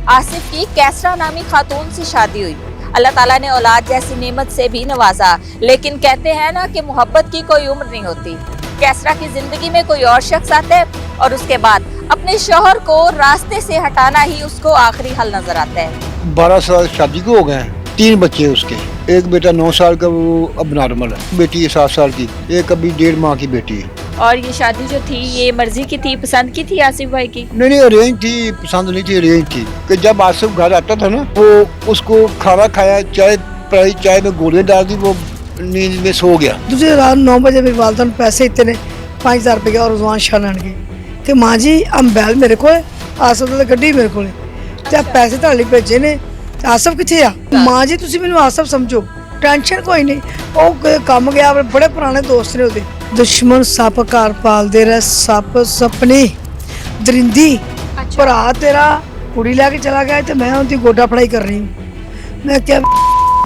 आसिफ की कैसरा नामी खातून से शादी हुई। अल्लाह ताला ने औलाद जैसी नेमत से भी नवाजा, लेकिन कहते हैं ना कि मोहब्बत की कोई उम्र नहीं होती। कैसरा की जिंदगी में कोई और शख्स आता है और उसके बाद अपने शौहर को रास्ते से हटाना ही उसको आखिरी हल नजर आता है। 12 साल शादी को हो गए हैं, 3 बच्चे हैं उसके। एक बेटा 9 साल का, वो अब नॉर्मल है। बेटी है 7 साल की, एक अभी 1.5 माह की बेटी है। और ये शादी जो थी ये मर्जी की थी, पसंद की थी आसिफ भाई की? नहीं, अरेंज थी, पसंद नहीं थी, अरेंज थी। कि जब आसिफ घर आता था ना, वो उसको खाना खाया, चाय पिलाई, चाय में गोलियां डाल दी, वो नींद में सो गया। दूसरी रात 9 बजे मेरी वालदा ने पैसे इतने 5000 रुपये और रिजवान शाह लैन गए कि माँ जी अंबैल मेरे को आसिफ ਦੀ ਗੱਡੀ ਮੇਰੇ ਕੋਲ ਤੇ ਪੈਸੇ ਤੁਹਾਡੇ ਲਈ ਭੇਜੇ ਨੇ ਤੇ ਆਸਿਫ ਕਿੱਥੇ ਆ ਮਾਂ ਜੀ ਤੁਸੀਂ ਮੈਨੂੰ ਆਸਿਫ ਸਮਝੋ ਟੈਨਸ਼ਨ ਕੋਈ ਨਹੀਂ ਉਹ ਕੰਮ ਗਿਆ ਬੜੇ ਪੁਰਾਣੇ ਦੋਸਤ ਨੇ ਉਹਦੇ ਦੁਸ਼ਮਣ ਸੱਪ ਘਰ ਪਾਲਦੇ ਰਹੇ ਸੱਪ ਸਪਨੇ ਦਰਿੰਦੀ ਭਰਾ ਤੇਰਾ ਕੁੜੀ ਲੈ ਕੇ ਚਲਾ ਗਿਆ ਤੇ ਮੈਂ ਉਹਦੀ ਗੋਡਾ ਫੜਾਈ ਕਰ ਰਹੀ ਮੈਂ ਕਿਹਾ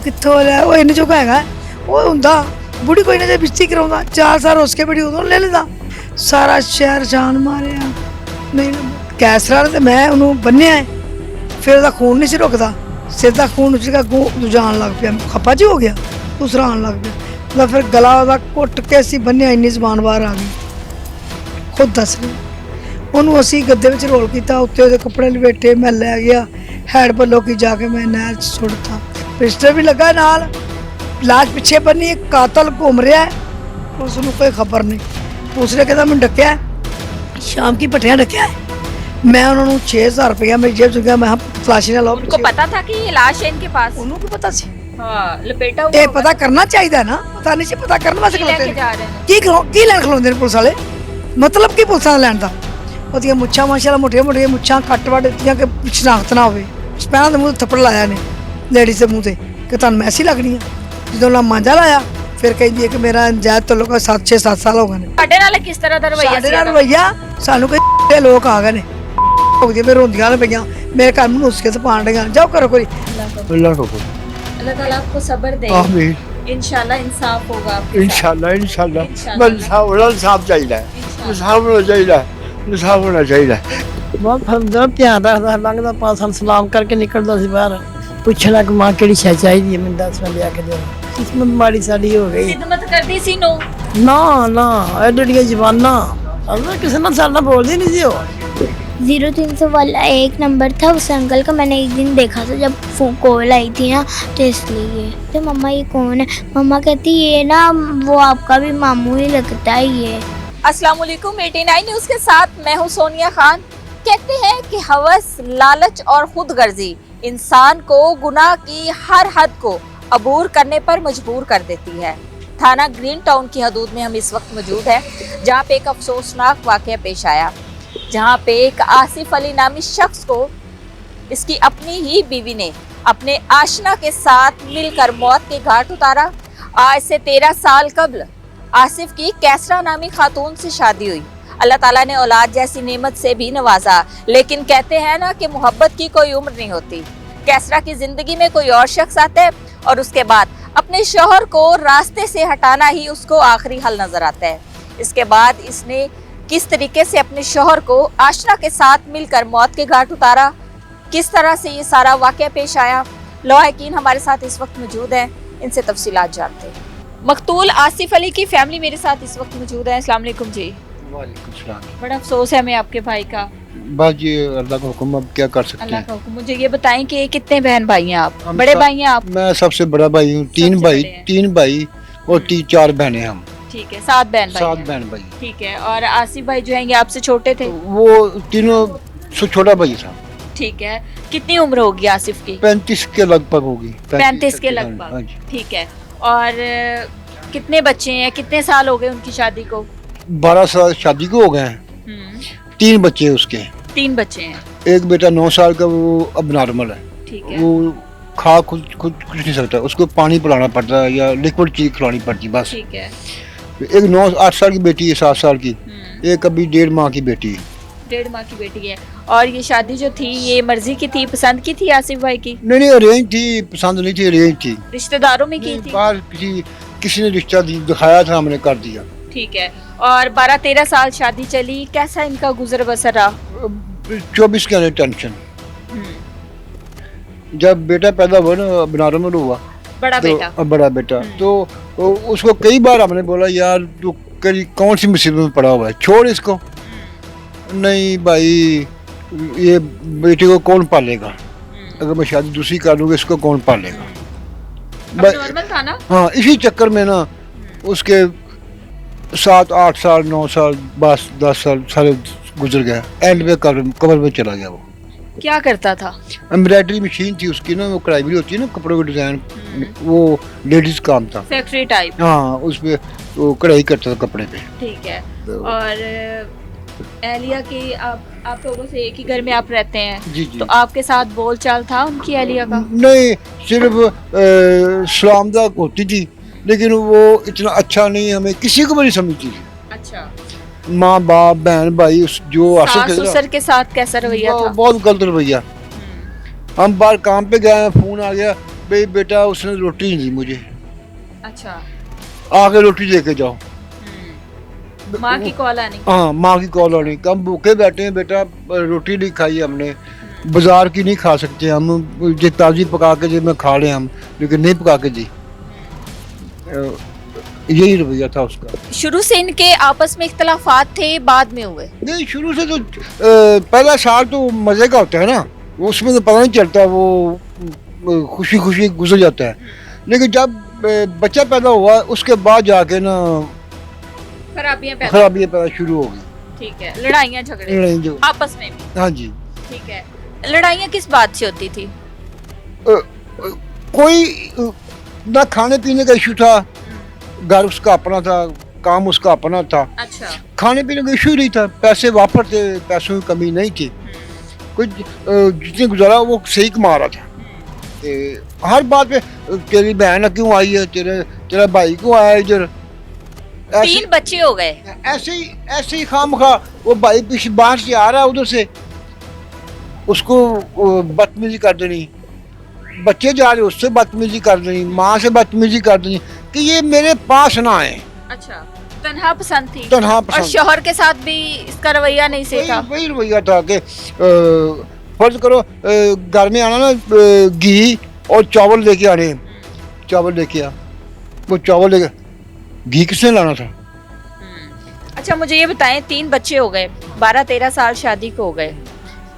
ਕਿੱਥੋਂ ਲੈ ਉਹ ਇੰਨੇ ਚੋਂ ਹੈਗਾ ਉਹ ਹੁੰਦਾ ਬੁੜੀ ਕੋਈ ਨਾ ਜੇ ਬਿਸਤੀ ਕਰਾਉਂਦਾ 4 ਸਾਲ ਉਸ ਕੇ ਬੜੀ ਉਦੋਂ ਲੈ ਲੈਂਦਾ ਸਾਰਾ ਸ਼ਹਿਰ ਜਾਨ ਮਾਰਿਆ ਨਹੀਂ ਕੈਸਰਾ ਤੇ ਮੈਂ ਉਹਨੂੰ ਬੰਨਿਆ ਫਿਰ ਉਹਦਾ ਖੂਨ ਨਹੀਂ ਸੀ ਰੁਕਦਾ ਸਿਰ ਦਾ ਖੂਨ ਸੀਗਾ ਜਾਣ ਲੱਗ ਪਿਆ ਖੱਪਾ ਜੀ ਹੋ ਗਿਆ ਦੂਸਰਾ ਆਉਣ ਲੱਗ ਪਿਆ ਉਹਦਾ ਫਿਰ ਗਲਾ ਉਹਦਾ ਘੁੱਟ ਕੇ ਅਸੀਂ ਬੰਨਿਆ ਇੰਨੀ ਜ਼ਬਾਨ ਬਾਹਰ ਆ ਗਈ ਖੁਦ ਦੱਸ ਰਹੀ ਉਹਨੂੰ ਅਸੀਂ ਗੱਦੇ ਵਿੱਚ ਰੋਲ ਕੀਤਾ ਉੱਤੇ ਉਹਦੇ ਕੱਪੜੇ ਲਪੇਟੇ ਮੈਂ ਲੈ ਗਿਆ ਹੈਡ ਪੱਲੋ ਕੀ ਜਾ ਕੇ ਮੈਂ ਨਹਿਰ 'ਚ ਸੁੱਟਤਾ ਪਿਸਟਲ ਵੀ ਲੱਗਾ ਨਾਲ ਲਾਸ਼ ਪਿੱਛੇ ਬੰਨੀ ਇੱਕ ਕਾਤਲ ਘੁੰਮ ਰਿਹਾ ਉਸ ਨੂੰ ਕੋਈ ਖਬਰ ਨਹੀਂ दूसरे कहता मैं डकिया शाम की पटियां डकिया मैं उन्होंने 6000 रुपया मेरी जेब से गया मैं तलाशी ना लो उनको पता था कि ये लाश है इनके पास? उन्होंने को पता सी हाँ, लपेटा हुआ ते होगा। पता करना चाहिए ना पता नहीं सी पता करने वास्ते लेके खलोते जा रहे हैं। की लैन खलोंदे ने पुलिस वाले मतलब की पुलिस वाले लैन दा ओदियां मुच्छां माशाल्लाह मोटियां मोटियां मुच्छां कट वड़ दित्तियां कि शनाख्त ना होवे स्पैना दे मूंह थप्पड़ लाया ने लेडीज दे मूंह ते कि तुहानूं मैसी लगनी है जदों ला मांजा लाया फिर कहती है कि मेरा जायद तो लोग 7-6-7 साल हो गए ਸਾਡੇ ਨਾਲ ਕਿਸ ਤਰ੍ਹਾਂ ਦਾ ਰਵੱਈਆ ਸਾਡੇ ਨਾਲ ਰਵਈਆ ਸਾਨੂੰ ਕੋਈ ਲੋਕ ਆ ਗਏ ਨੇ ਹੋ ਗਏ ਮੇਰੇ ਰੋਂਦੀਆਂ ਨੇ ਪਈਆਂ ਮੇਰੇ ਘਰ ਨੂੰ ਨੁਸਖੇ ਤੇ ਪਾਣ ਡੀਆਂ ਜਾਓ ਕਰੋ ਕੋਈ अल्लाह को अल्लाह ताला आपको सब्र दे आमीन इंशाल्लाह इंसाफ होगा आपके साथ। इंशाल्लाह बल साहब चाहिए इंसाफ होना चाहिए इंसाफ होना चाहिए बहुत फर्ज ध्यान रखता लगता पास हम सलाम करके निकलता सी बाहर पुछना कि मां केड़ी शय चाहिए मैं 10 मिनट लिया के दे किस्मत माड़ी साड़ी हो गई खिदमत करती सी नो ना ना एडिया जवाना अल्लाह किसी ने साल बोलती नहीं सी हो 0300 वाला एक नंबर था उस अंकल का मैंने एक दिन देखा था जब कॉल आई थी ना तो इसलिए तो मम्मा ये कौन है मम्मा कहती ये ना वो आपका भी मामू ही लगता है ये। अस्सलाम वालेकुम 89 न्यूज़ के साथ मैं हूं सोनिया खान। कहते हैं कि हवस लालच और खुदगर्जी इंसान को गुनाह की हर हद को अबूर करने पर मजबूर कर देती है। थाना ग्रीन टाउन की हदूद में हम इस वक्त मौजूद हैं, जहां पे एक अफसोसनाक वाकया पेश आया, जहां पे एक आसिफ अली नामी शख्स को इसकी अपनी ही बीवी ने अपने आशना के साथ मिलकर मौत के घाट उतारा। आज से 13 साल कबल आसिफ की कैसरा नामी खातून से शादी हुई। अल्लाह ताला ने औलाद जैसी नेमत से भी नवाजा, लेकिन कहते हैं ना कि मोहब्बत की कोई उम्र नहीं होती। कैसरा की जिंदगी में कोई और शख्स आता है और उसके बाद अपने शौहर को रास्ते से हटाना ही उसको आखिरी हल नजर आता है। इसके बाद इसने किस तरीके से अपने शौहर को आशना के साथ मिलकर मौत के घाट उतारा, किस तरह से ये सारा वाकया पेश आया, लॉ हकीम हमारे साथ इस वक्त मौजूद हैं, इनसे तफसीलात जानते हैं। मकतूल आसिफ अली की फैमिली मेरे साथ इस वक्त मौजूद है। अस्सलाम वालेकुम जी। वालेकुम सलाम। बड़ा अफसोस है हमें आपके भाई का। बस ये अल्लाह का हुक्म, अब क्या कर सकते अल्लाह हैं। का हुक्म। मुझे ये बताएं कि कितने बहन भाई हैं आप? हम बड़े सब- भाई हैं आप? मैं सबसे बड़ा भाई हूँ, 3 सबसे भाई बड़े हैं। 3 भाई और 4 बहनें हम, ठीक है, 7 बहन भाई 7 हैं। बहन भाई। ठीक है। और आसिफ भाई जो हैं ये आपसे छोटे थे? वो तीनों से छोटा भाई था। ठीक है। कितनी उम्र होगी आसिफ की? 35 के लगभग होगी। 35 के हाँ लगभग। जी। ठीक है। और कितने बच्चे हैं, कितने साल हो गए उनकी शादी को? 12 साल शादी को हो गए हैं, 3 बच्चे हैं उसके। 3 बच्चे हैं। एक बेटा 9 साल का, वो अब नॉर्मल है। ठीक है। वो खा खुद कुछ नहीं सकता, उसको पानी पिलाना पड़ता है या लिक्विड चीज खिलानी पड़ती है बस। ठीक है। एक 8 साल की बेटी है, 7 साल की, एक अभी 1.5 माह की बेटी है। 1.5 माह की बेटी है। और ये शादी जो थी ये मर्जी की थी, पसंद की थी आसिफ भाई की? नहीं, अरेंज थी, पसंद नहीं थी, अरेंज थी। रिश्तेदारों में की थी? बाहर किसी ने रिश्ता दिखाया था, हमने कर दिया। ठीक है। और 12-13 साल शादी चली, कैसा इनका गुजर बसर रहा? 24 के अंदर टेंशन। जब बेटा पैदा हुआ ना, बनारस में हुआ बड़ा बेटा। तो बड़ा बेटा, तो उसको कई बार हमने बोला यार तू कौन सी मुसीबत में पड़ा हुआ है, छोड़ इसको। नहीं भाई, ये बेटे को कौन पालेगा, अगर मैं शादी दूसरी कर लूँगा इसको कौन पालेगा। नॉर्मल था ना। हाँ, इसी चक्कर में ना उसके 7-8 साल 9 साल 10 साल सारे गुजर गया। एंड में कब्र में चला गया। वो क्या करता था? एम्ब्रॉयडरी मशीन थी उसकी ना, वो कढ़ाई भी होती है ना कपड़ों के डिजाइन, वो लेडीज काम था, फैक्ट्री टाइप। हाँ, उसपे वो कढ़ाई करता था कपड़े पे। ठीक है। तो- और एलिया की आप लोगों से एक ही घर में आप रहते हैं, जी जी। तो आपके साथ बोलचाल था उनकी एलिया का? नहीं, सिर्फ सलामदा होती थी, लेकिन वो इतना अच्छा नहीं, हमें किसी को भी नहीं समझती थी। अच्छा। माँ बाप बहन भाई उस जो सास ससुर के साथ कैसा रवैया था? बहुत गलत रवैया। हम बाहर काम पे गए, फोन आ गया, भाई बेटा उसने रोटी नहीं दी मुझे, अच्छा। आके रोटी दे के जाओ। माँ की कॉल आनी? हाँ, माँ की कॉल आनी। कम भूखे बैठे हैं बेटा, रोटी नहीं खाई हमने, बाजार की नहीं खा सकते हम, जो ताज़ी पका के जो मैं खा लें हम, लेकिन नहीं पका के दी। यही रवैया था उसका। शुरू से इनके आपस में इख्तलाफात थे, बाद में हुए? नहीं, शुरू से तो पहला साल तो मज़े का होता है ना, उसमें तो पता नहीं चलता, वो खुशी खुशी गुजर जाता है। लेकिन जब बच्चा पैदा हुआ उसके बाद जाके ना खराबियां पैदा शुरू हो गई। ठीक है। लड़ाइयाँ झगड़े लड़ाई जो, आपस में भी? हाँ जी। ठीक है। लड़ाइयाँ किस बात से होती थी? कोई ना खाने पीने का इशू था, घर उसका अपना था, काम उसका अपना था, अच्छा। खाने पीने का इशू नहीं था, पैसे वापस थे, पैसों की कमी नहीं थी, कोई जितने गुजारा वो सही कमा रहा था। हर बात पे तेरी बहन क्यों आई है, तेरा भाई क्यों आया इधर, 3 बच्चे हो गए। ऐसे ही खामखा वो भाई पीछे बाहर से आ रहा है, उधर से उसको बदतमीजी कर देनी, बच्चे जा रहे उससे बदतमीजी कर देनी, माँ से बदतमीजी कर देनी कि ये मेरे पास ना आए। अच्छा। तन्हा पसंद थी? तन्हा और पसंद। शौहर के साथ भी इसका रवैया नहीं सही था? वही रवैया था कि फर्ज करो घर में आना ना, घी और चावल लेके आने, चावल लेके आ, वो चावल लेके, घी किसने लाना था? अच्छा, मुझे ये बताएं, 3 बच्चे हो गए, 12-13 साल शादी को हो गए,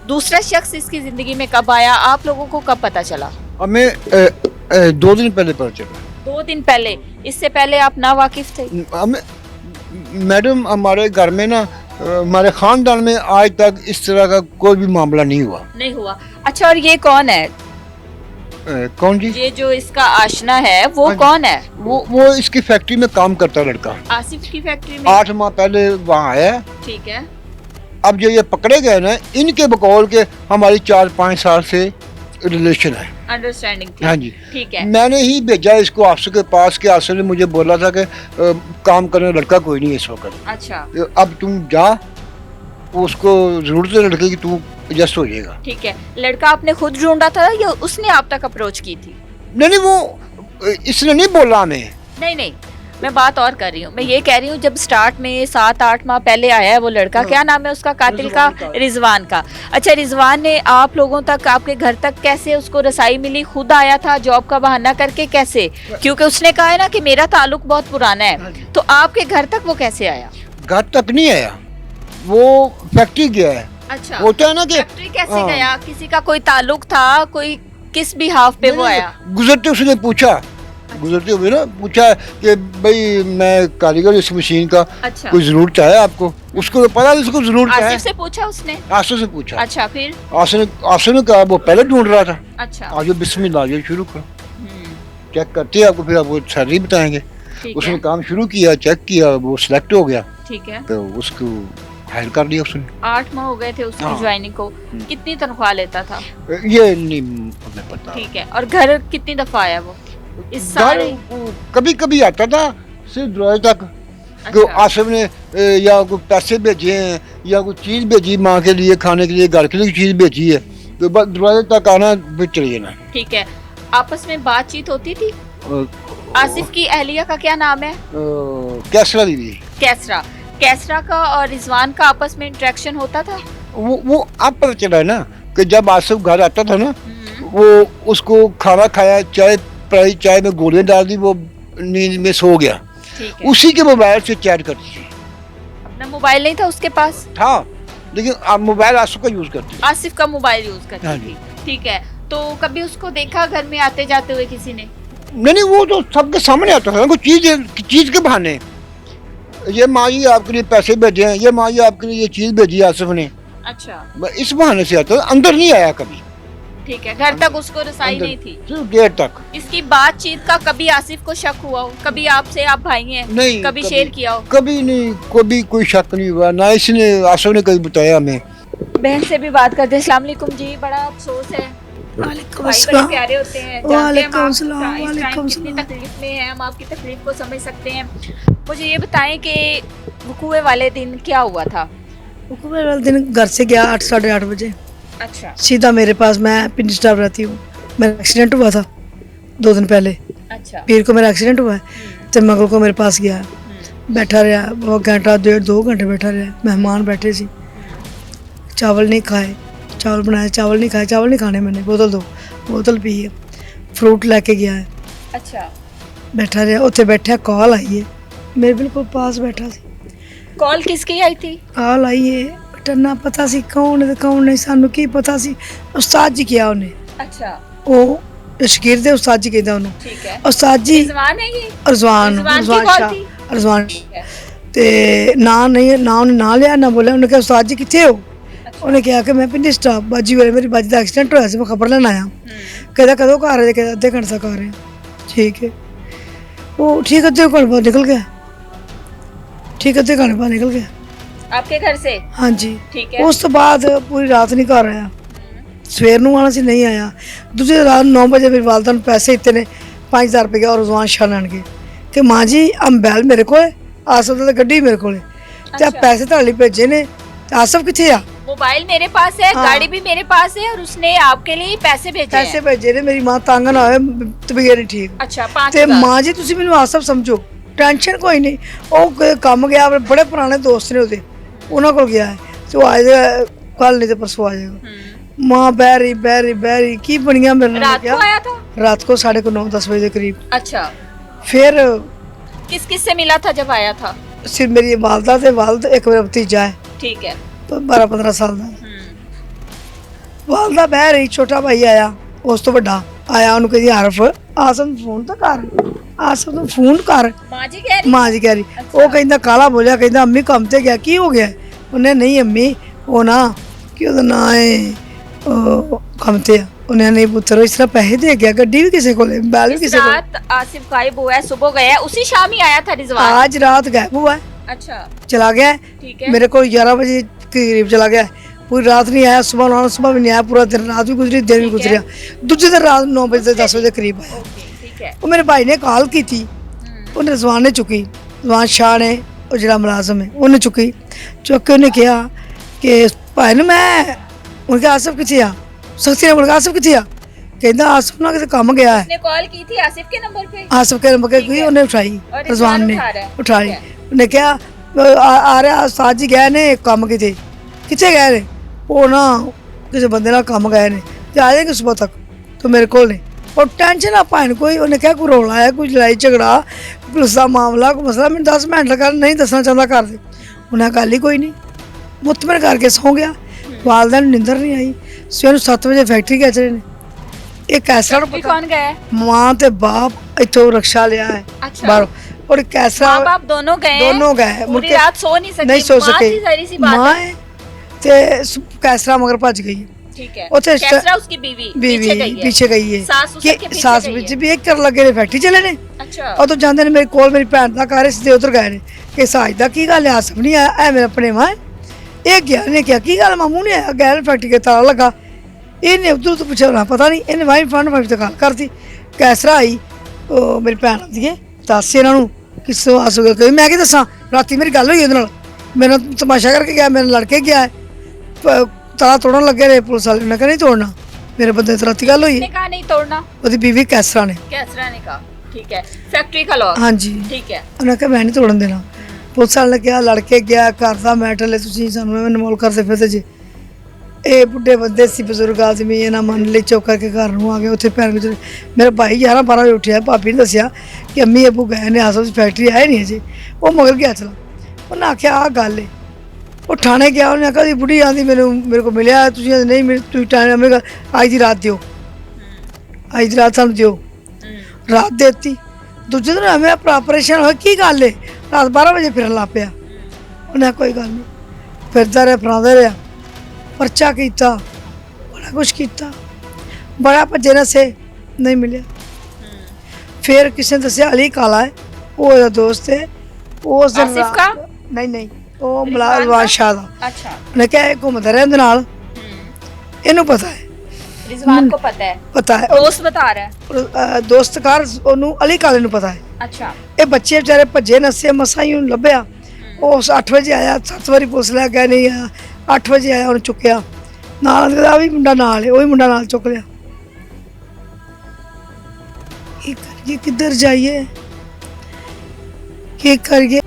दूसरा शख्स इसकी जिंदगी में कब आया, आप लोगों को कब पता चला? हमें 2 दिन पहले पता चला। 2 दिन पहले? इससे पहले आप ना वाकिफ थे? हमें मैडम, हमारे घर में ना, हमारे खानदान में आज तक इस तरह का कोई भी मामला नहीं हुआ। नहीं हुआ? अच्छा। और ये कौन है? कौन जी? ये जो इसका आशना है वो हाँ जी। कौन है? वो इसकी फैक्ट्री में काम करता लड़का, आसिफ की फैक्ट्री में? 8 माह पहले वहाँ आया। ठीक है। अब जो ये पकड़े गए ना, इनके बकौल के हमारी 4-5 साल से रिलेशन है, अंडरस्टैंडिंग थी? हाँ जी। ठीक है। मैंने ही भेजा इसको अफसर के पास, के अफसर ने मुझे बोला था कि काम करने लड़का कोई नहीं है इस वक्त, अच्छा। अब तुम जा, उसको जरूरत है लड़के की, तू एडजस्ट हो जाएगा। ठीक है। लड़का आपने खुद ढूंढा था या उसने आप तक अप्रोच की थी? नहीं, वो इसने नहीं बोला हमें। नहीं, मैं बात और कर रही हूँ। मैं ये कह रही हूँ, जब स्टार्ट में 7-8 माह पहले आया है वो लड़का, क्या नाम है उसका कातिल का? रिजवान का। अच्छा, रिजवान ने आप लोगों तक, आपके घर तक कैसे उसको रसाई मिली? खुद आया था जॉब का बहाना करके? कैसे? क्योंकि उसने कहा है ना कि मेरा ताल्लुक बहुत पुराना है, तो आपके घर तक वो कैसे आया? घर तक नहीं आया, वो फैक्ट्री गया है। अच्छा। होता है ना कि फैक्ट्री कैसे हाँ। गया? किसी का कोई ताल्लुक था? कोई किस भी हाफ पे वो आया? गुजरते उसने पूछा, गुजरते हुए ना पूछा कि भाई मैं कारीगर इस मशीन का, अच्छा। कोई जरूरत है आपको? उसको तो पता नहीं उसको जरूरत है। आसिफ से पूछा उसने? आसिफ से पूछा। अच्छा, फिर? आसिफ ने कहा, वो पहले ढूंढ रहा था, अच्छा। आज बिस्मिल्लाह ये शुरू करो, हम्म, चेक करते हैं आपको, फिर आपको सैलरी बताएंगे। ठीक उसने है। काम शुरू किया, चेक किया, वो सिलेक्ट हो गया, ठीक है। तो उसको हायर कर दिया उसने। 8 माह हो गए थे उसकी हाँ। ज्वाइनिंग को। कितनी तनख्वाह लेता था? ये नहीं हमें पता। ठीक है। और घर कितनी दफा आया वो इस सारे? कभी कभी आता था सिर्फ दरवाजे तक, कि अच्छा। आसिफ ने या कोई पैसे भेजे हैं या कोई चीज़ भेजी माँ के लिए, खाने के लिए, घर के लिए चीज़ भेजी है, तो बस दरवाजे तक आना, फिर चले जाना। ठीक है। आपस में बातचीत होती थी? आसिफ की अहलिया का क्या नाम है? कैसरा दीदी। कैसरा। कैसरा का और रिजवान का आपस में इंटरेक्शन होता था? वो अब पता चला है ना कि जब आसिफ घर आता था ना, वो उसको खाना खाया, चाय पिलाई, चाय में गोलियां डाल दी, वो नींद में सो गया। ठीक है। उसी के मोबाइल से चैट करती थी। अपना मोबाइल नहीं था उसके पास? था, लेकिन अब मोबाइल आसिफ का यूज करती थी। आसिफ का मोबाइल यूज करती हाँ थी। जी। ठीक है, तो कभी उसको देखा घर में आते जाते हुए किसी ने? नहीं, वो तो सबके सामने आता था, कोई चीज के बहाने। ये माँ जी आपके लिए पैसे भेजे हैं, ये माँ जी आपके लिए ये चीज भेजी है आसिफ ने, अच्छा, इस बहाने से आता था, अंदर नहीं आया कभी। ठीक है, घर तक उसको रसाई अंदर- नहीं थी। सिर्फ गेट तक। इसकी बातचीत का कभी आसिफ को शक हुआ हो? कभी आपसे, आप भाई हैं, नहीं, कभी शेयर किया हो? कभी नहीं, कभी कोई शक नहीं हुआ, ना इसने आसिफ ने कभी बताया हमें। बहन से भी बात करते हैं। अस्सलाम वालेकुम जी, बड़ा अफसोस है, वालेकुम भाई बड़े अस्सलाम। प्यारे होते हैं, जानते हैं हम वालेकुम आप अस्सलाम, इस टाइम वालेकुम कितनी अस्सलाम। तकलीफ में हैं, हम आपकी तकलीफ को समझ सकते हैं। मुझे ये बताएं कि वकूए वाले दिन क्या हुआ था? हुकूमत वाले दिन घर से गया 8 साढ़े 8 बजे, अच्छा सीधा मेरे पास, मैं पिंड स्टाफ रहती हूँ, मेरा एक्सीडेंट हुआ था 2 दिन पहले, अच्छा। पीर को मेरा एक्सीडेंट हुआ है, तो मंगल को मेरे पास गया, बैठा रहा, वो घंटा 1.5-2 घंटे बैठा रहा, मेहमान बैठे सी, चावल नहीं खाए, चावल बनाए, चावल नहीं खाए, चावल नहीं खाने मैंने, बोतल दो, बोतल पी है, फ्रूट लेके गया है, अच्छा, बैठा रहा, उत्थे बैठा, कॉल आई है, मेरे बिल्कुल पास बैठा सी, कॉल किसकी आई थी? कॉल आई है, बट ना पता सी कौन है ते कौन नहीं, सानू की पता सी, उस्ताद जी किया उन्हें, अच्छा, ਉਹ ਸ਼ਕੀਰ ਦੇ ਉਸਤਾਦ ਜੀ ਕਹਿੰਦਾ ਉਹਨੂੰ, ठीक है। ਉਸਤਾਦ ਜੀ रिजवान है ये? ਰਜ਼ਵਾਨ रिजवान की ਰਜ਼ਵਾਨ कॉल ਸ਼ਾਹ थी? ਰਜ਼ਵਾਨ ठीक है। ਤੇ ਨਾ ਨਹੀਂ ਨਾ ਉਹਨੇ ਨਾ ਲਿਆ ਨਾ ਬੋਲਿਆ, ਉਹਨੇ ਕਿਹਾ ਉਸਤਾਦ ਜੀ ਕਿੱਥੇ ਹੋ? ਉਹਨੇ ਕਿਹਾ ਕਿ ਮੈਂ ਪਿੰਡ ਸਟਾਫ ਬਾਜੀ ਵੇਲੇ ਮੇਰੀ ਬਾਜੀ ਦਾ ਐਕਸੀਡੈਂਟ ਹੋਇਆ ਸੀ, ਮੈਂ ਖਬਰ ਲੈਣ ਆਇਆ। ਕਹਿੰਦਾ ਕਦੋਂ ਘਰ ਆਏ? ਕਹਿੰਦਾ ਅੱਧੇ ਘੰਟੇ ਤੱਕ ਆ ਰਹੇ ਹਾਂ। ਠੀਕ ਹੈ, ਉਹ ਠੀਕ ਅੱਧੇ ਘੰਟੇ ਬਾਅਦ ਨਿਕਲ ਗਿਆ, ਠੀਕ ਅੱਧੇ ਘੰਟੇ ਬਾਅਦ ਨਿਕਲ ਗਿਆ। आपके घर से? ਹਾਂਜੀ, ठीक है। ਉਸ ਤੋਂ ਬਾਅਦ ਪੂਰੀ ਰਾਤ ਨਹੀਂ ਘਰ ਆਇਆ, ਸਵੇਰ ਨੂੰ ਆਣਾ ਸੀ, ਨਹੀਂ ਆਇਆ। ਦੂਜੀ ਰਾਤ 9 ਵਜੇ ਮੇਰੀ ਵਾਲਦਾ ਨੂੰ ਪੈਸੇ ਦਿੱਤੇ ਨੇ 5000 ਰੁਪਏ ਔਰ ਰਜ਼ਵਾਨ ਸ਼ਾਹ ਲੈਣਗੇ ਕਿ ਮਾਂ ਜੀ ਅੰਬੈਲ ਮੇਰੇ ਕੋਲ, ਆਸਫ ਦੀ ਗੱਡੀ ਮੇਰੇ ਕੋਲ ਤੇ ਆਹ ਪੈਸੇ ਤੁਹਾਡੇ ਲਈ ਭੇਜੇ ਨੇ, ਤੇ ਆਸਫ ਕਿੱਥੇ ਆ? मोबाइल मेरे पास है, हाँ। गाड़ी भी मेरे पास है, और उसने आपके लिए पैसे भेजे ਪੈਸੇ हैं। ਭੇਜੇ ਨੇ, ਮੇਰੀ ਮਾਂ ਤੰਗ ਨਾ ਹੋਵੇ, ਤਬੀਅਤ ਨਹੀਂ ਠੀਕ। अच्छा, 5 ਤੇ ਮਾਂ ਜੀ ਤੁਸੀਂ ਮੈਨੂੰ ਆਸਫ ਸਮਝੋ, ਟੈਨਸ਼ਨ ਕੋਈ ਨਹੀਂ। ਉਹ ਕੰਮ ਗਿਆ, ਆਪਣੇ ਬੜੇ ਪੁਰਾਣੇ ਦੋਸਤ ਨੇ ਉਹਦੇ, ਉਹਨਾਂ ਕੋਲ ਗਿਆ ਹੈ, ਤੇ ਉਹ ਆਏ ਕੱਲ ਨਹੀਂ ਤੇ ਪਰਸੋਂ ਆ ਜਾਏਗਾ। माँ बहरी की बनिया मेरे नाल रात क्या? को आया था? रात को 9:30-10 बजे के करीब। अच्छा, फिर किस किस से मिला था जब आया था? सिर्फ मेरी वालदा ते वालद, एक मेरा भतीजा है ठीक है। 12-15 साल का। वालदा बह रही, छोटा भाई आया, उस तो बड़ा आया, ਉਹਨੂੰ ਕਹਿੰਦੀ ਹਰਫ ਆਸਮ ਫੋਨ ਤਾਂ ਕਰ, ਆਸਮ ਨੂੰ ਫੋਨ ਕਰ, माँ जी कह रही? ਮਾਂ ਜੀ ਕਹਿ ਰਹੀ। ਉਹ ਕਹਿੰਦਾ ਕਾਲਾ ਬੋਲਿਆ, ਕਹਿੰਦਾ ਅੰਮੀ ਕੰਮ ਤੇ ਗਿਆ, ਕੀ ਹੋ ਗਿਆ? ਉਹਨੇ ਨਹੀਂ ਅੰਮੀ, ਉਹ ਨਾ ਕਿ ਉਹਦਾ ਨਾਂ ਹੈ ਕੰਮ ਤੇ ਆ, ਉਹਨੇ ਨਹੀਂ ਪੁੱਤਰ ਇਸ ਤਰ੍ਹਾਂ ਪੈਸੇ ਦੇ ਗਿਆ, ਗੱਡੀ ਵੀ ਕਿਸੇ ਕੋਲੇ, बैल भी इस किसी को। रात आसिफ गायब हुआ है, सुबह गया है, उसी शाम ही आया था रिजवान? आज रात गायब हुआ है, अच्छा, चला गया है। ठीक है। मेरे को 11 बजे के करीब चला गया है, पूरी रात नहीं आया, सुबह लाना, सुबह भी नहीं आया, पूरा दिन, रात भी गुजरी, दिन भी ठीक गुजरिया, दूसरे दिन रात 9 बजे 10 बजे करीब आया। ओके, ठीक है। वो मेरे भाई ने कॉल की थी, उन्हें रज़वान ने चुकी, रज़वान शाह ने, और जरा मुलाजम है उन्हें चुकी, चुक के उन्हें कहा कि भाई ने मैं उनके आसिफ किथे आ, सख्ती ने बोला आसिफ किथे आ, कहता आसिफ ना किसी काम गया है। उसने कॉल की थी आसिफ के नंबर पे? आसिफ के नंबर की उन्हें उठाई, और रज़वान ने उठा रहा है। उठाई, ठीक उन्हें क्या आ रहा उस्ताद जी गए ने काम किथे, किथे गए ने? वो ना किसी बंदे नाल काम गए ने, ते आ जाएंगे सुबह तक, तो मेरे को ने और टेंशन आप पाए कोई, उन्हें क्या कोई रौला है, कोई लड़ाई झगड़ा, पुलिस का मामला, कोई मसला, मैं 10 मिनट लगा नहीं दसना चाहता घर से, उन्हें गल ही कोई नहीं, मुतमन करके सौ गया। वालदा नूं निंदर नहीं आई, सवेरे 7 बजे फैक्ट्री गए चले ने, एक कैसरा फिर कौन गया है? मां ते बाप इथों रक्षा लिया है अच्छा। बाहरों, और कैसरा माँ बाप दोनों गए? दोनों गए, मुड़ पूरी के रात सो नहीं सके? नहीं सो माँ सके, थी, सारी सी बात मां है। है ते कैसरा मगर भज गई, ठीक है। ਉੱਥੇ कैसरा उसकी बीवी बीवी पीछे गई है? पीछे गई है, सास उसके कि पीछे सास गई ਵਿੱਚ है? ਵੀ ਇੱਕ ਕਰਨ ਲੱਗੇ ਨੇ, ਫੈਕਟਰੀ ਚਲੇ ਨੇ, अच्छा, ਉਹ ਤੋਂ ਜਾਂਦੇ ਨੇ ਮੇਰੇ ਕੋਲ, ਮੇਰੀ ਭੈਣ ਦਾ ਘਰ ਸਿੱਧੇ ਉਧਰ ਗਏ ਨੇ ਕਿ ਸਾਜ ਦਾ ਕੀ ਗੱਲ ਹੈ, ਆਸਫ ਨਹੀਂ ਆਇਆ, ਐ ਮੇਰਾ ਭਣੇਵਾ ਹੈ, ਇਹ ਗਿਆ ਨੇ ਕਿਹਾ ਕੀ ਗੱਲ ਮਾਮੂ ਨੇ ਆਇਆ, ਗੈਰ ਫੈਕਟਰੀ ਕੇ ਤਾਲਾ ਲੱਗਾ, ਇਹਨੇ ਉਧਰ ਤੋਂ ਪੁੱਛਿਆ ਨਾ ਪਤਾ ਨਹੀਂ, ਇਹਨੇ ਵਾਈ ਫੰਡ ਫਾਈਵ ਤੇ ਕਾਲ ਕਰਤੀ, ਕੈਸਰਾ ਆਈ, ਉਹ ਮੇਰੀ ਭੈਣ ਆਂਦੀ ਹੈ ਦੱਸ ਇਹਨਾਂ ਨੂੰ ਕਿਸੋਂ ਆਸੂ ਗਿਆ, ਮੈਂ ਕੀ ਦੱਸਾਂ, ਰਾਤੀ ਮੇਰੀ ਗੱਲ ਹੋਈ ਉਹਦੇ ਨਾਲ, ਮੇਰੇ ਨਾਲ ਤਮਾਸ਼ਾ ਕਰਕੇ ਗਿਆ, ਮੇਰੇ ਨਾਲ ਲੜ ਕੇ ਗਿਆ, ਤਾਲਾ ਤੋੜਨ ਲੱਗੇ ਨੇ ਪੁਲਿਸ ਵਾਲੇ ਨੇ, ਕਹਿੰਦੇ ਨਹੀਂ ਤੋੜਨਾ, ਮੇਰੇ ਬੰਦੇ ਤੇ ਰਾਤੀ ਗੱਲ ਹੋਈ, ने कहा नहीं तोड़ना? ਉਹਦੀ ਬੀਵੀ ਕੈਸਰਾ ਨੇ, कैसरा ने कहा ठीक है, फैक्ट्री का लॉस। ਹਾਂਜੀ ठीक है। ਉਹਨਾਂ ਕਿਹਾ ਮੈਂ ਨਹੀਂ ਤੋੜਨ ਦੇਣਾ, ਪੁਲਿਸ ਵਾਲੇ ਨੇ ਕਿਹਾ ਲੜ ਕੇ ਗਿਆ, ਘਰ ਦਾ ਮੈਟਰ ਲੈ ਤੁਸੀਂ ਸਾਨੂੰ ਐਵੇਂ ਅਨਮੋਲ ਕਰਦੇ ਫਿਰਦੇ ਜੀ, ਇਹ ਬੁੱਢੇ ਬੰਦੇ ਸੀ, ਬਜ਼ੁਰਗ ਆਦਮੀ, ਇਹਨਾਂ ਮੰਨ ਲਈ ਚੁੱਕ ਕਰਕੇ ਘਰ ਨੂੰ ਆ ਗਏ। ਉੱਥੇ ਭੈਣ ਵਿੱਚ ਮੇਰਾ ਭਾਈ 11-12 ਵਜੇ ਉੱਠਿਆ, ਭਾਬੀ ਨੇ ਦੱਸਿਆ ਕਿ ਅੰਮੀ ਅੱਬੂ ਗਏ ਨੇ ਆਸੋ ਫੈਕਟਰੀ, ਆਏ ਨਹੀਂ ਅਜੇ। ਉਹ ਮਗਰ ਗਿਆ ਚਲਾ, ਉਹਨੇ ਆਖਿਆ ਆਹ ਗੱਲ ਹੈ। ਉਹ ਥਾਣੇ ਗਿਆ, ਉਹਨੇ ਆਖਿਆ ਜੀ ਬੁੱਢੀ ਆਂਦੀ ਮੇਰੇ ਕੋਲ ਮਿਲਿਆ, ਤੁਸੀਂ ਨਹੀਂ ਮਿਲ, ਤੁਸੀਂ ਥਾਣੇ ਮੈਂ ਅੱਜ ਦੀ ਰਾਤ ਦਿਓ, ਅੱਜ ਦੀ ਰਾਤ ਸਾਨੂੰ ਦਿਓ। ਰਾਤ ਦੇਤੀ। ਦੂਜੇ ਦਿਨ ਐਵੇਂ ਆਪਰੇਸ਼ਨ ਹੋਇਆ, ਕੀ ਗੱਲ ਹੈ, ਰਾਤ 12 ਵਜੇ ਫਿਰਨ ਲੱਗ ਪਿਆ। ਉਹਨੇ ਕੋਈ ਗੱਲ ਨਹੀਂ, ਫਿਰਦਾ ਰਿਹਾ, ਫਰਾਉਂਦਾ ਰਿਹਾ, ਪਰਚਾ ਕੀਤਾ, ਬੜਾ ਕੁਛ ਕੀਤਾ, ਬੜਾ ਭੱਜੇ ਨਸੇ, ਨਹੀਂ ਮਿਲਿਆ। ਫਿਰ ਕਿਸੇ ਨੇ ਦੱਸਿਆ ਅਲੀ ਕਾਲਾ ਹੈ, ਉਹ ਇਹਦਾ ਦੋਸਤ ਹੈ। ਉਸ ਦਿਨ ਆਸਿਫ ਕਾ? ਨਹੀਂ ਉਹ ਮਲਾਜ਼ਮ ਸ਼ਾਹ ਦਾ। अच्छा, ਉਹਨੇ ਕਿਹਾ ਇਹ ਘੁੰਮਦਾ ਰਿਹਾ ਇਹਦੇ ਨਾਲ, ਇਹਨੂੰ ਪਤਾ ਹੈ, रिजवान को पता है, ਪਤਾ ਹੈ। दोस्त बता रहा है। ਦੋਸਤਕਾਰ ਉਹਨੂੰ ਅਲੀ ਕਾਲੇ ਨੂੰ ਪਤਾ ਹੈ। अच्छा, ਇਹ ਬੱਚੇ ਵਿਚਾਰੇ ਭੱਜੇ ਨਸੇ, ਮਸਾਂ ਹੀ ਉਹਨੂੰ ਲੱਭਿਆ। ਉਹ 8 ਵਜੇ ਆਇਆ, 7 ਵਾਰੀ ਪੁੱਛ ਲਿਆ, ਕਹਿ ਨਹੀਂ ਆਇਆ। 8 ਵਜੇ ਆਇਆ, ਉਹਨੂੰ ਚੁੱਕਿਆ ਨਾਲ, ਆ ਵੀ ਮੁੰਡਾ ਨਾਲ ਹੈ, ਉਹ ਵੀ ਮੁੰਡਾ ਨਾਲ ਚੁੱਕ ਲਿਆ। ਕੀ ਕਰੀਏ, ਕਿੱਧਰ ਜਾਈਏ, ਕੀ ਕਰੀਏ?